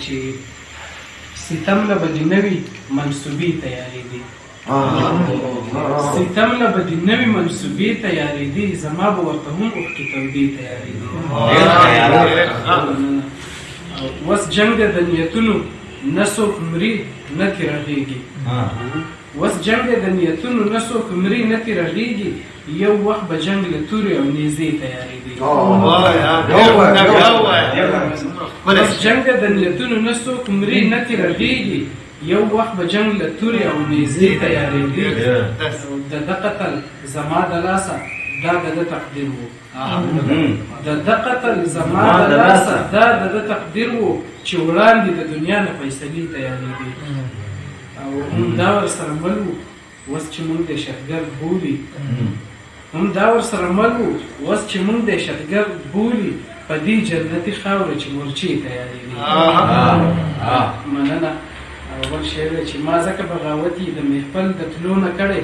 چې ستم له به د نوي منصوبې تیارېدې ستم له به د نوي منصوبې تیارېدې زما به ورته هم اوښکې تودې تیارېدې اوس جنګ د نیتونو نه څوک مري نه ترې رغېږي اوس جنګ د نیتونو نه څوک مري نه ترې رغېږي یو وخت به جنګ له تورې او نیزې تیارېدې اوس جنګ د نیتونو نه څوک مري نه ترې رغېږي یو وخت به جنګ له تورې او نیزې تیارېدې د ده قتل زما د لاسه دا د ده تقدیر و د ده قتل زما د لاسه دا د ده تقدیر و چې وړاندې د دنیا نه فیصلې تیارېدې او هم دا ورسره مل و اوس چې موږ دهشتګرد بولي هم دا ورسره مل و اوس چې موږ دهشتګرد بولي په دې جنتي خاوره چې مورچې تیارېدې مننه او بل شی دی چې ما ځکه بغاوت یې د محفل د تلو نه کړی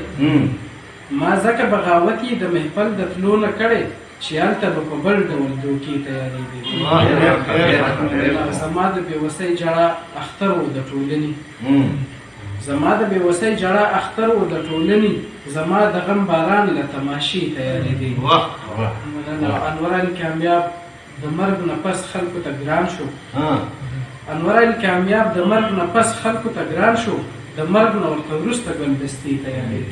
ما ځکه بغاوت یې د محفل د تلو نه کړی چې هلته به په بل ډول دوکې تیارېدې زما د بېوسۍ ژړا اختر و د ټولنې زما د بېوسۍ ژړا اختر و د ټولنې زما د غم باران له تماشې تیارېدې انور علي کامیاب د مرګ نه پس خلکو ته ګران شو انور علي کامیاب د مرګ نه پس خلکو ته ګران شو د مرګ نه ورته وروسته ګلدستې تیارېدې